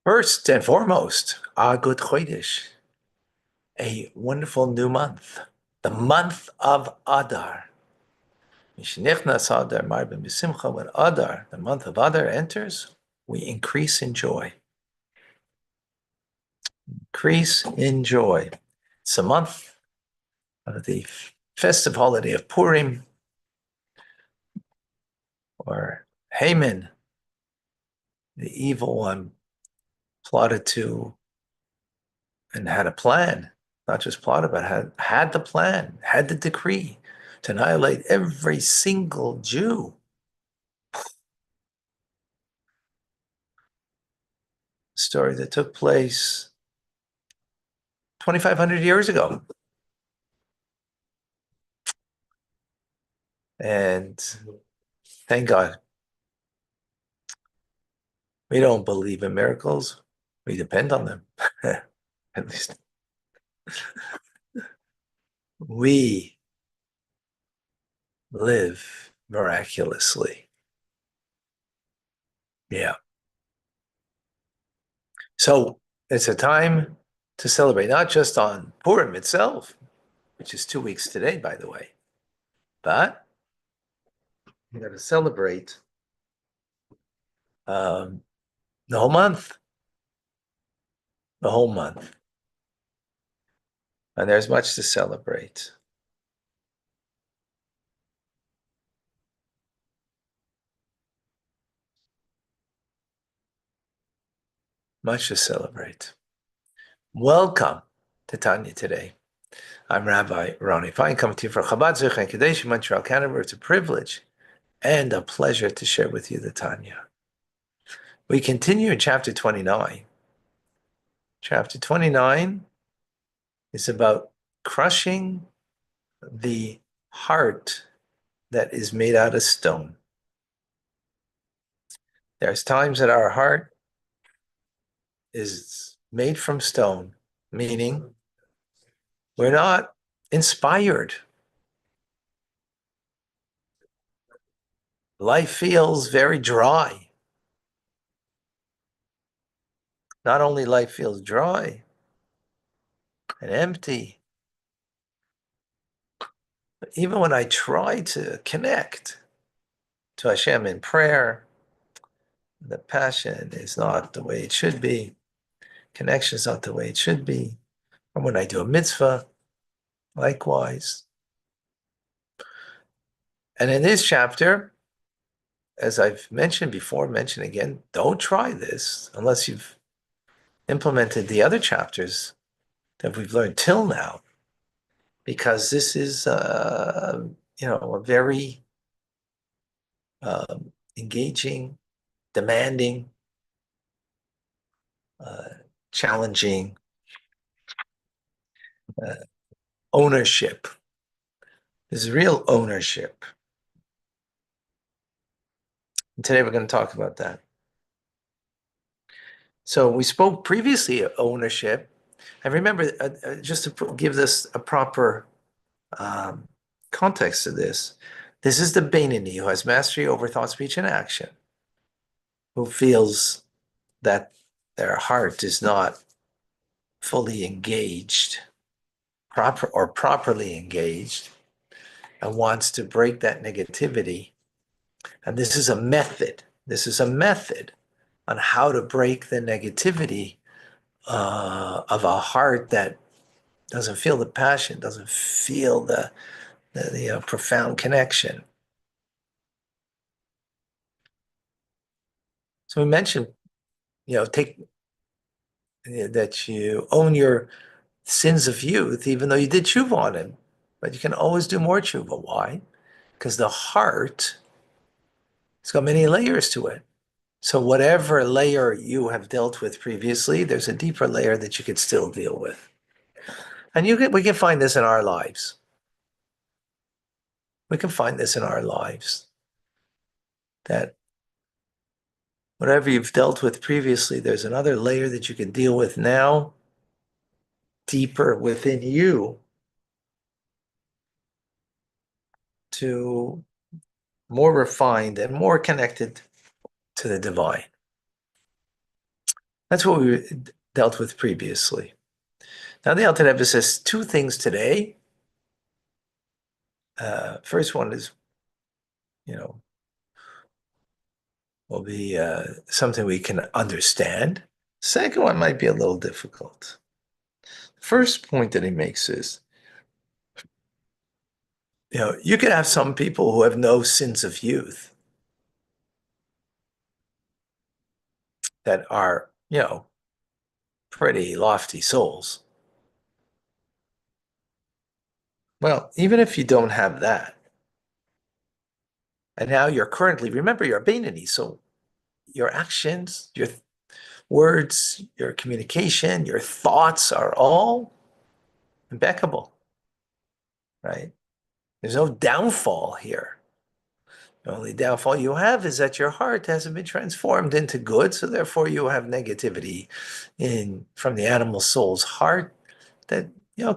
First and foremost, Good Chodesh, a wonderful new month, the month of Adar. Mishnichnas Adar Marbim B'Simcha. When Adar, the month of Adar, enters, we increase in joy. Increase in joy. It's a month of the festive holiday of Purim, or Haman, the evil one, plotted to and had a plan, not just plotted, but had the plan, had the decree to annihilate every single Jew. Story that took place 2,500 years ago. And thank God, we don't believe in miracles. We depend on them. At least we live miraculously. Yeah. So it's a time to celebrate, not just on Purim itself, which is 2 weeks today, by the way, but we got to celebrate um, the whole month, the whole month. And there's much to celebrate. Much to celebrate. Welcome to Tanya Today. I'm Rabbi Ronnie Fine, coming to you from Chabad Zich and Kadesh, Montreal, Canada. It's a privilege and a pleasure to share with you the Tanya. We continue in chapter 29. Chapter 29 is about crushing the heart that is made out of stone. There's times that our heart is made from stone, meaning we're not inspired. Life feels very dry. Not only life feels dry and empty, but even when I try to connect to Hashem in prayer, the passion is not the way it should be. Connection is not the way it should be. Or when I do a mitzvah, likewise. And in this chapter, as I've mentioned before, mention again, don't try this unless you've implemented the other chapters that we've learned till now, because this is, a very engaging, demanding, uh, challenging uh, ownership. There's real ownership. And today we're going to talk about that. So we spoke previously of ownership. And remember, just to give this a proper um, context to this, this is the Beinoni who has mastery over thought, speech, and action, who feels that their heart is not fully engaged, properly engaged, and wants to break that negativity. And this is a method. This is a method on how to break the negativity of a heart that doesn't feel the passion, doesn't feel the profound connection. So we mentioned, take that you own your sins of youth, even though you did tshuva on it, but you can always do more tshuva. Why? Because the heart, it's got many layers to it. So whatever layer you have dealt with previously, there's a deeper layer that you could still deal with. And we can find this in our lives. We can find this in our lives. That whatever you've dealt with previously, there's another layer that you can deal with now, deeper within you, to more refined and more connected to the divine. That's what we dealt with previously. Now the Alter Rebbe says two things today. First one is, you know, will be something we can understand. Second one might be a little difficult. First point that he makes is, you could have some people who have no sins of youth that are, pretty lofty souls. Well, even if you don't have that, and now you're currently, remember, you're a Beinoni, so your actions, your words, your communication, your thoughts are all impeccable, right? There's no downfall here. The only downfall you have is that your heart hasn't been transformed into good, so therefore you have negativity in from the animal soul's heart that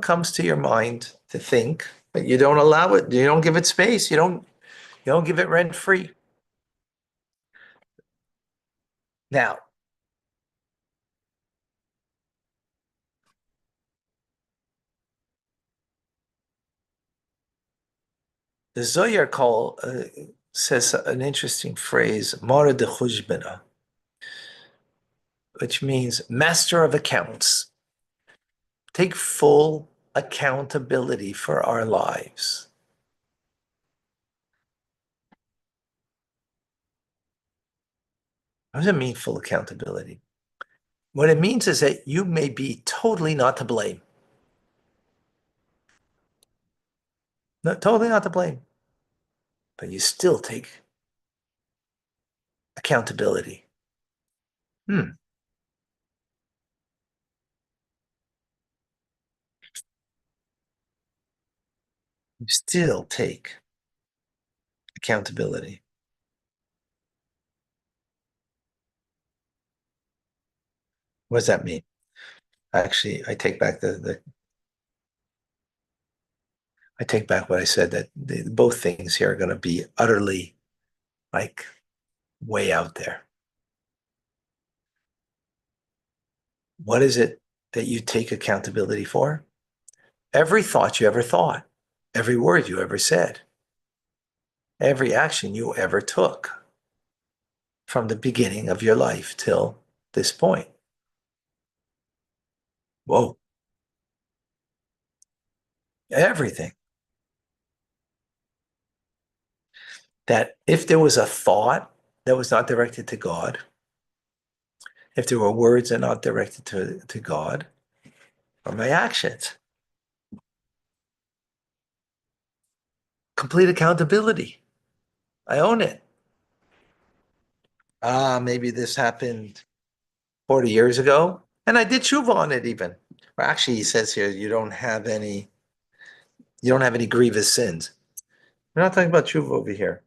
comes to your mind to think, but you don't allow it. You don't give it space. You don't give it rent free. Now, the Zohar says an interesting phrase, Mara de Chujbena, which means master of accounts. Take full accountability for our lives. What does it mean, full accountability? What it means is that you may be totally not to blame. No, totally not to blame. But you still take accountability. You still take accountability. What does that mean? Actually, I take back I take back what I said, that both things here are going to be utterly, like, way out there. What is it that you take accountability for? Every thought you ever thought, every word you ever said, every action you ever took from the beginning of your life till this point. Whoa, everything. That if there was a thought that was not directed to God, if there were words that are not directed to God, or my actions, complete accountability. I own it. Maybe this happened 40 years ago, and I did tshuva on it even. Or actually, he says here, you don't have any grievous sins. We're not talking about tshuva over here.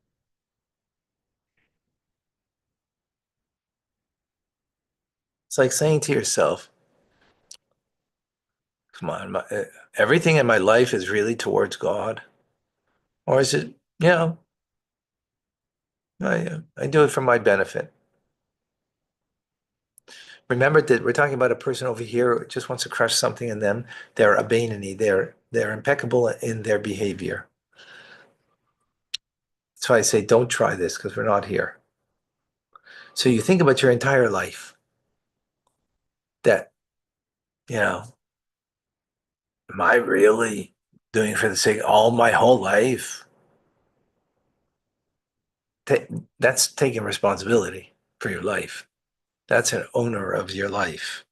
It's like saying to yourself, come on, everything in my life is really towards God? Or is it, I do it for my benefit? Remember that we're talking about a person over here who just wants to crush something in them. They're a Beinoni. They're impeccable in their behavior. That's why I say don't try this, because we're not here. So you think about your entire life, that, am I really doing it for the sake all my whole life? That's taking responsibility for your life. That's an owner of your life.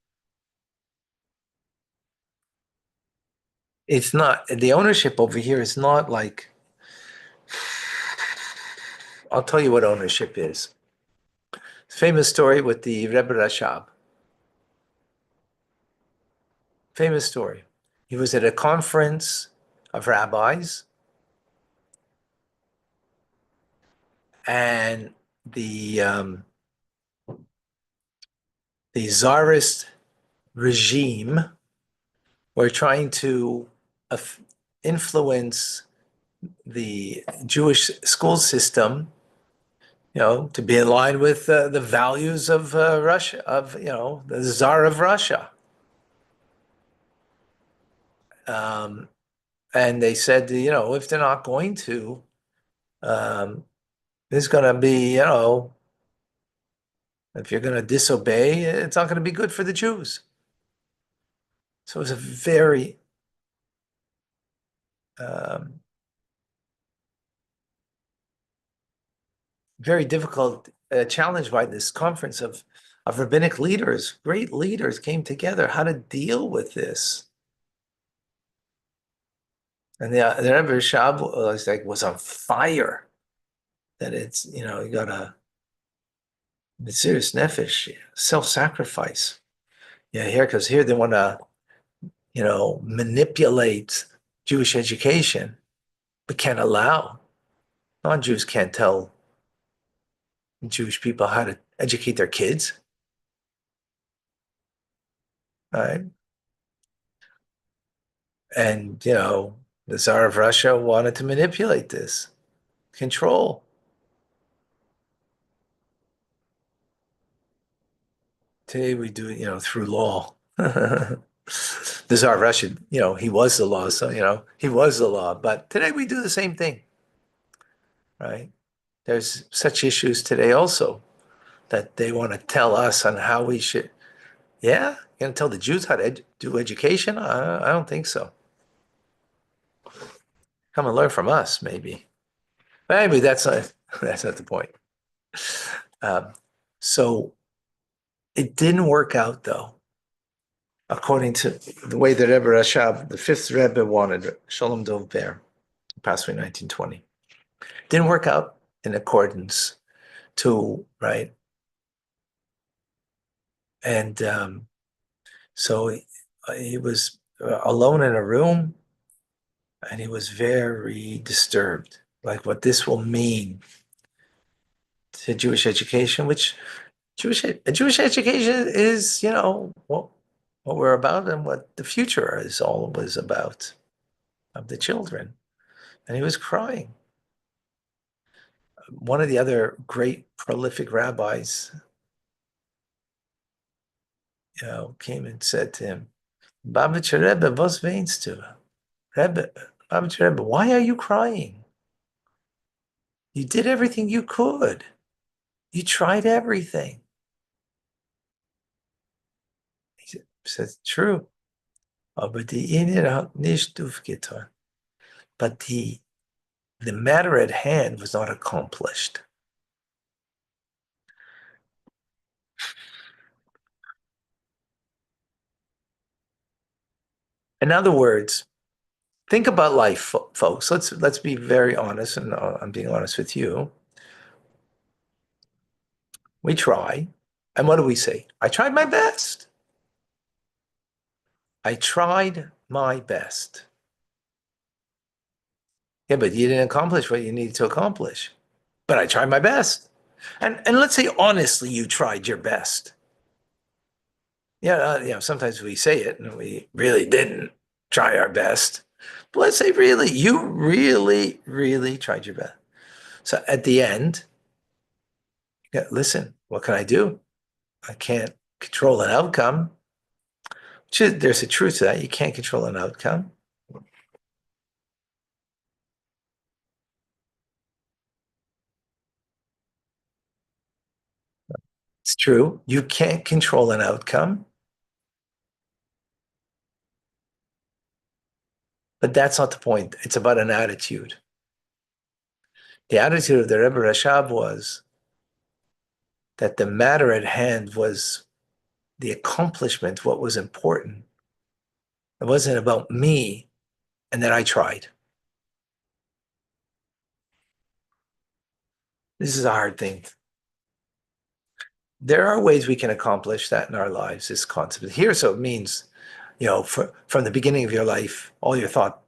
It's not, the ownership over here is not like, I'll tell you what ownership is. Famous story with the Rebbe Rashab. Famous story. He was at a conference of rabbis, and the czarist regime were trying to influence the Jewish school system to be in line with the values of Russia, of, the Tsar of Russia. Um, and they said, if they're not going to, um, there's going to be, if you're going to disobey, it's not going to be good for the Jews. So it was a um, very difficult challenge by this conference of rabbinic leaders. Great leaders came together how to deal with this. And the Rebbe Rashab was on fire. That it's, you got a serious nefesh, self-sacrifice. Yeah, because here they want to, manipulate Jewish education, but can't allow. Non-Jews can't tell Jewish people how to educate their kids, right? And, the Tsar of Russia wanted to manipulate this, control. Today we do it, through law. The Tsar of Russia, he was the law, so, he was the law. But today we do the same thing, right? There's such issues today also that they want to tell us on how we should. Yeah, you're going to tell the Jews how to do education? I don't think so. Come and learn from us, maybe. But anyway, that's not the point. Um, so it didn't work out, though, according to the way that Rebbe Rashab, the fifth Rebbe, wanted. Shalom Dov Ber, passed away in 1920. Didn't work out in accordance to, right? And so he was alone in a room, and he was very disturbed, like what this will mean to Jewish education, which Jewish education is, what we're about and what the future is always about of the children. And he was crying. One of the other great prolific rabbis, came and said to him, Babich Rebbe, was weinst du? Rebbe, Babich Rebbe, why are you crying? You did everything you could. You tried everything. He says, true. Aber die Inner hat nicht aufgetan. But the matter at hand was not accomplished. In other words, think about life, folks. Let's be very honest, and I'm being honest with you. We try, and what do we say? I tried my best. I tried my best. Yeah, but you didn't accomplish what you needed to accomplish. But I tried my best. And let's say honestly, you tried your best. Yeah, sometimes we say it and we really didn't try our best. But let's say really, you really, really tried your best. So at the end, yeah, listen, what can I do? I can't control an outcome. There's a truth to that. You can't control an outcome. It's true. You can't control an outcome, but that's not the point. It's about an attitude. The attitude of the Rebbe Rashab was that the matter at hand was the accomplishment, what was important. It wasn't about me and that I tried. This is a hard thing. There are ways we can accomplish that in our lives, this concept. Here, so it means, from the beginning of your life, all your thought,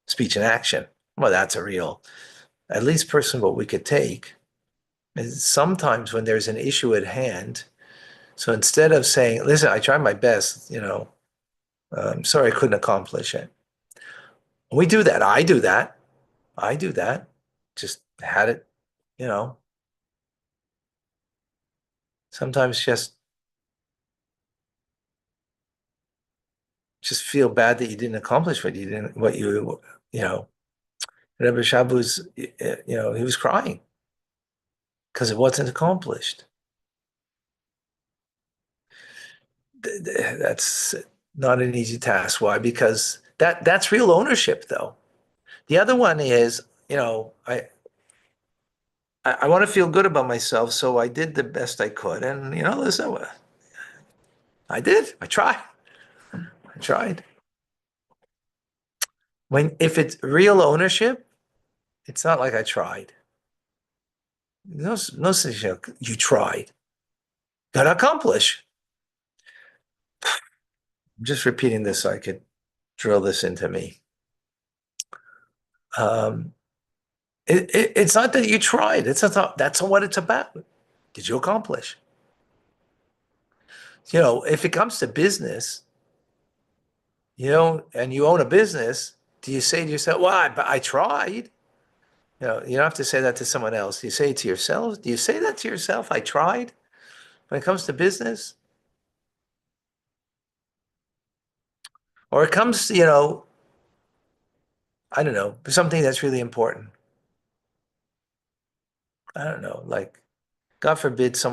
speech, and action. Well, that's a real, at least person, what we could take is sometimes when there's an issue at hand. So instead of saying, listen, I tried my best, I'm sorry I couldn't accomplish it. We do that. I do that. I do that. Just had it, you know. Sometimes just feel bad that you didn't accomplish you know. Rebbe Shabu's, he was crying because it wasn't accomplished. That's not an easy task. Why? Because that's real ownership, though. The other one is, I want to feel good about myself, so I did the best I could, and listen, I did. I tried. I tried. If it's real ownership, it's not like I tried. No such you tried. Got to accomplish. I'm just repeating this so I could drill this into me. Um, it's not that you tried. That's what it's about. Did you accomplish? If it comes to business, and you own a business, do you say to yourself, "Well, I tried"? You don't have to say that to someone else. Do you say it to yourself? Do you say that to yourself? I tried. When it comes to business, or it comes, I don't know, something that's really important. I don't know, like God forbid a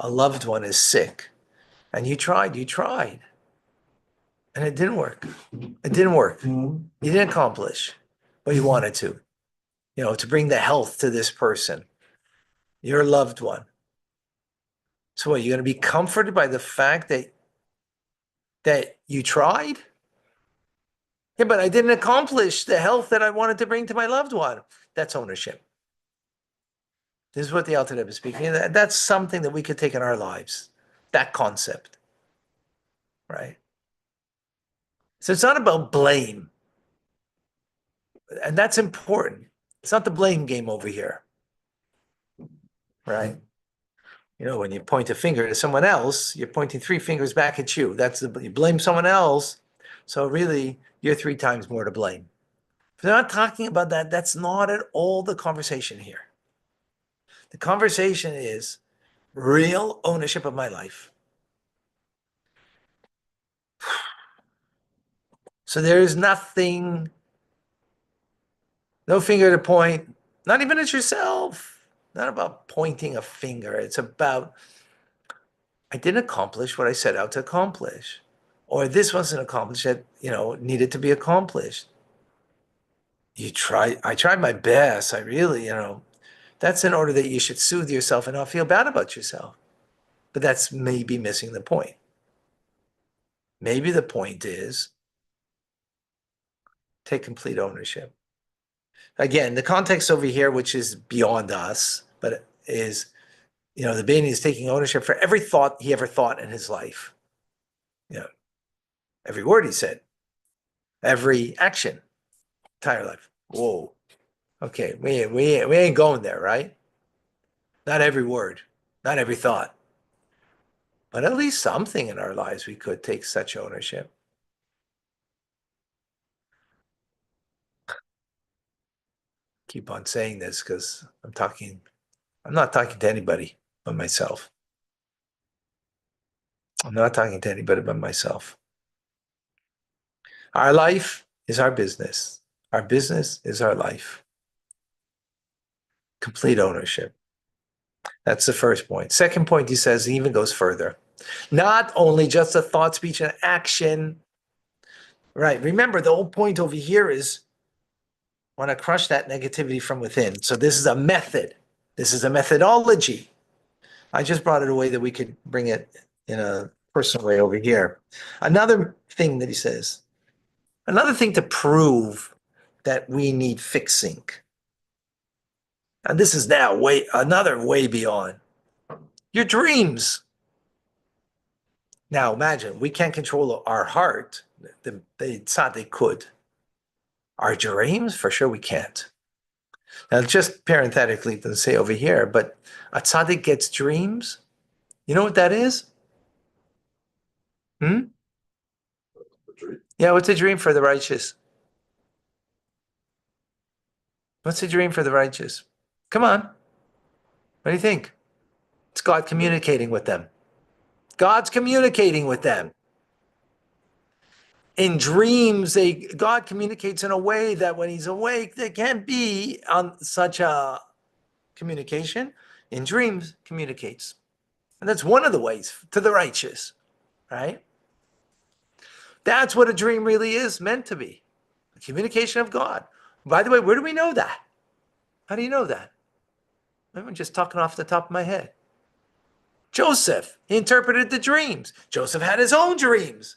loved one is sick, and you tried, and it didn't work. It didn't work. You didn't accomplish what you wanted to bring the health to this person, your loved one. So what, you're going to be comforted by the fact that you tried? Yeah, but I didn't accomplish the health that I wanted to bring to my loved one. That's ownership. This is what the Alter Rebbe is speaking. That's something that we could take in our lives. That concept, right? So it's not about blame, and that's important. It's not the blame game over here, right? When you point a finger to someone else, you're pointing three fingers back at you. You blame someone else, so really you're three times more to blame. If they're not talking about that, that's not at all the conversation here. The conversation is real ownership of my life. So there is nothing, no finger to point, not even at yourself. Not about pointing a finger. It's about, I didn't accomplish what I set out to accomplish. Or this wasn't accomplished that, needed to be accomplished. I tried my best. I really, that's in order that you should soothe yourself and not feel bad about yourself. But that's maybe missing the point. Maybe the point is take complete ownership. Again, the context over here, which is beyond us, but is, the Bani is taking ownership for every thought he ever thought in his life. Every word he said, every action, entire life. Whoa. Okay, we ain't going there, right? Not every word, not every thought, but at least something in our lives we could take such ownership. Keep on saying this because I'm not talking to anybody but myself. I'm not talking to anybody but myself. Our life is our business. Our business is our life. Complete ownership. That's the first point. Second point, he says, he even goes further. Not only just a thought, speech, and action. Right. Remember, the whole point over here is want to crush that negativity from within. So this is a method. This is a methodology. I just brought it a way that we could bring it in a personal way over here. Another thing that he says, another thing to prove that we need fixing. And this is now another way beyond your dreams. Now imagine we can't control our heart. They thought they could. Our dreams, for sure, we can't. Now, just parenthetically to say over here, but a tzaddik gets dreams. You know what that is? Hmm? Yeah, what's a dream for the righteous? What's a dream for the righteous? Come on. What do you think? It's God communicating with them. God's communicating with them. In dreams, God communicates in a way that when he's awake, there can't be on such a communication. In dreams, communicates. And that's one of the ways to the righteous, right? That's what a dream really is meant to be. The communication of God. By the way, where do we know that? How do you know that? I'm just talking off the top of my head. Joseph, he interpreted the dreams. Joseph had his own dreams.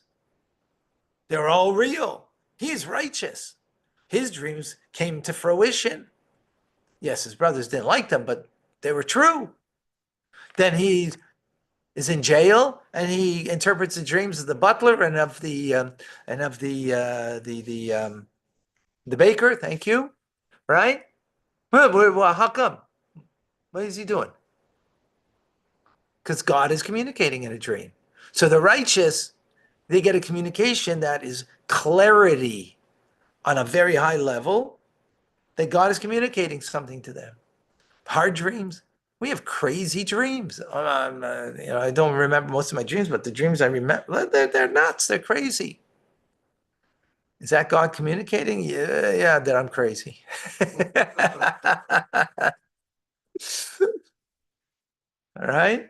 They're all real. He's righteous. His dreams came to fruition. Yes, his brothers didn't like them, but they were true. Then he is in jail and he interprets the dreams of the butler and of the baker. Thank you. Right? Well, how come? What is he doing? Because God is communicating in a dream. So the righteous, they get a communication that is clarity on a very high level, that God is communicating something to them. Hard dreams. We have crazy dreams. I don't remember most of my dreams, but the dreams I remember, they're nuts. They're crazy. Is that God communicating? Yeah, that I'm crazy. All right.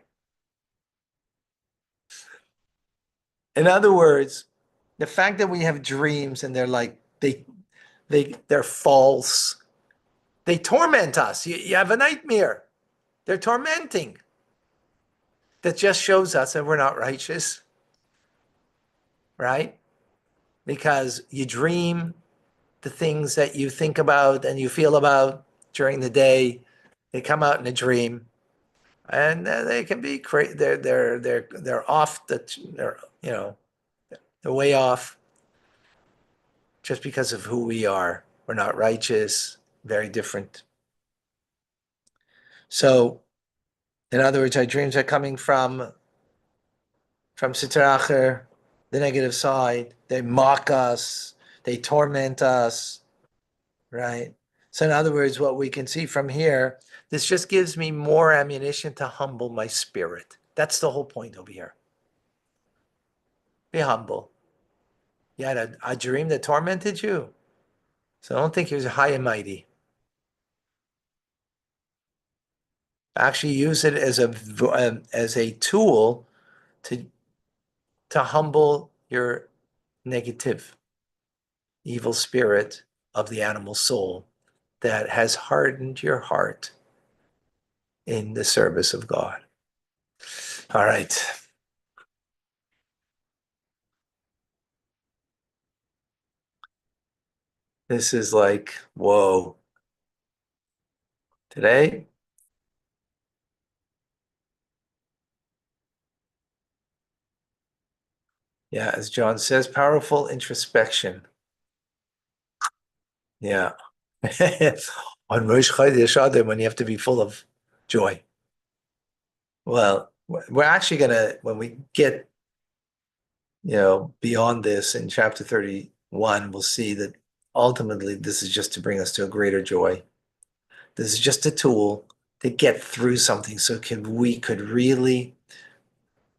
In other words, the fact that we have dreams and they're like they're false. They torment us. You have a nightmare. They're tormenting. That just shows us that we're not righteous, right? Because you dream the things that you think about and you feel about during the day. They come out in a dream, and they can be crazy. They're off the. They're way off just because of who we are. We're not righteous. Very different. So, in other words, our dreams are coming from Sitra Acher, the negative side. They mock us. They torment us. Right? So in other words, what we can see from here, this just gives me more ammunition to humble my spirit. That's the whole point over here. Be humble. You had a dream that tormented you. So don't think you're high and mighty. Actually use it as a tool to humble your negative, evil spirit of the animal soul that has hardened your heart in the service of God. All right. This is like, whoa. Today, yeah, as John says, powerful introspection. Yeah. On Rosh Chodesh, when you have to be full of joy. Well, we're actually gonna, when we get, beyond this in chapter 31, we'll see that ultimately this is just to bring us to a greater joy. This is just a tool to get through something so we could really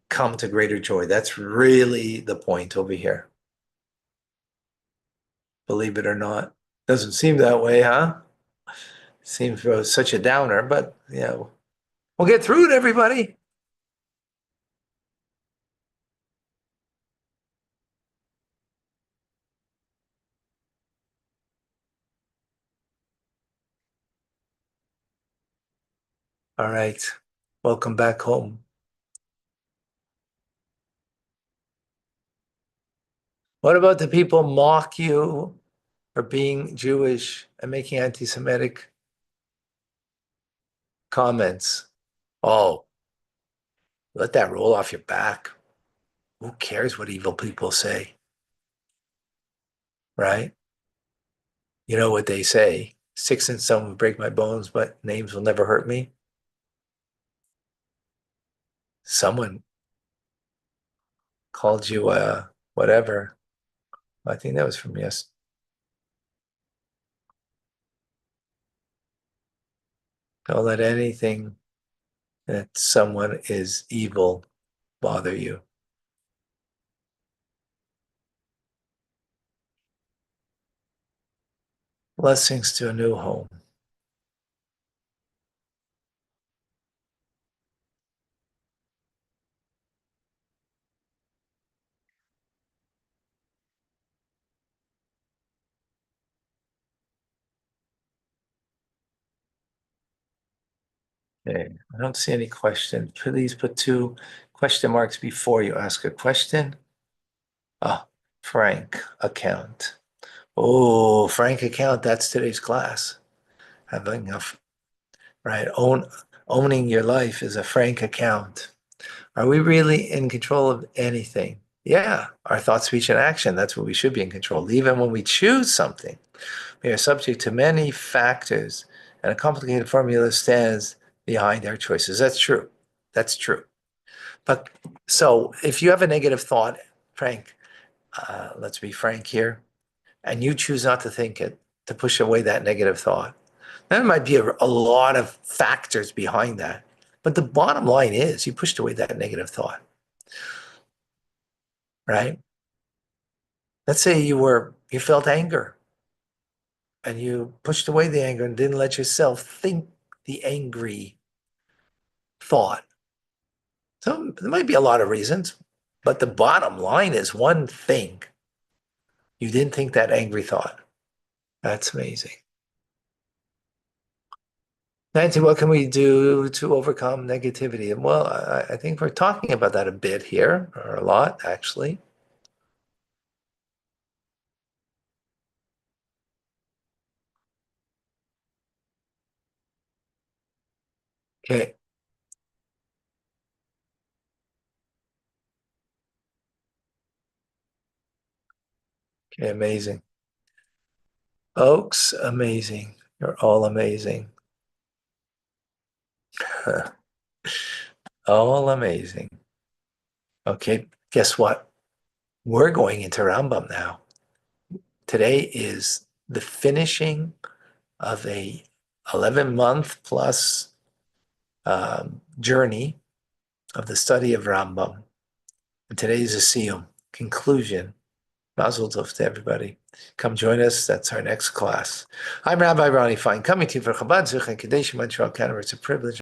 come to greater joy. That's really the point over here. Believe it or not. Doesn't seem that way, huh? Seems such a downer, but we'll get through it, everybody. All right. Welcome back home. What about the people mock you for being Jewish and making anti-Semitic comments? Oh, let that roll off your back. Who cares what evil people say? Right? You know what they say. Sticks and stones will break my bones, but names will never hurt me. Someone called you whatever. I think that was from yes. Don't let anything that someone is evil bother you? Blessings to a new home. Okay, I don't see any question. Please put two question marks before you ask a question. Ah, Frank account. Oh, Frank account, that's today's class. Having a, right, owning your life is a Frank account. Are we really in control of anything? Yeah, our thought, speech, and action, that's what we should be in control. of. Even when we choose something, we are subject to many factors, and a complicated formula stands behind our choices. That's true. That's true. But so if you have a negative thought, Frank, let's be frank here, and you choose not to think it, to push away that negative thought, there might be a lot of factors behind that. But the bottom line is you pushed away that negative thought, right? Let's say you felt anger and you pushed away the anger and didn't let yourself think the angry thought. So there might be a lot of reasons, but the bottom line is one thing. You didn't think that angry thought. That's amazing. Nancy, what can we do to overcome negativity? Well, I think we're talking about that a bit here, or a lot, actually. Okay, okay, amazing. Folks, amazing. You're all amazing. All amazing. Okay, guess what? We're going into Rambam now. Today is the finishing of a 11-month plus journey of the study of Rambam. And today is a siyum, conclusion. Mazel tov to everybody. Come join us. That's our next class. I'm Rabbi Ronnie Fine, coming to you for Chabad Zuch and Kadesh Montreal, Canada. It's a privilege.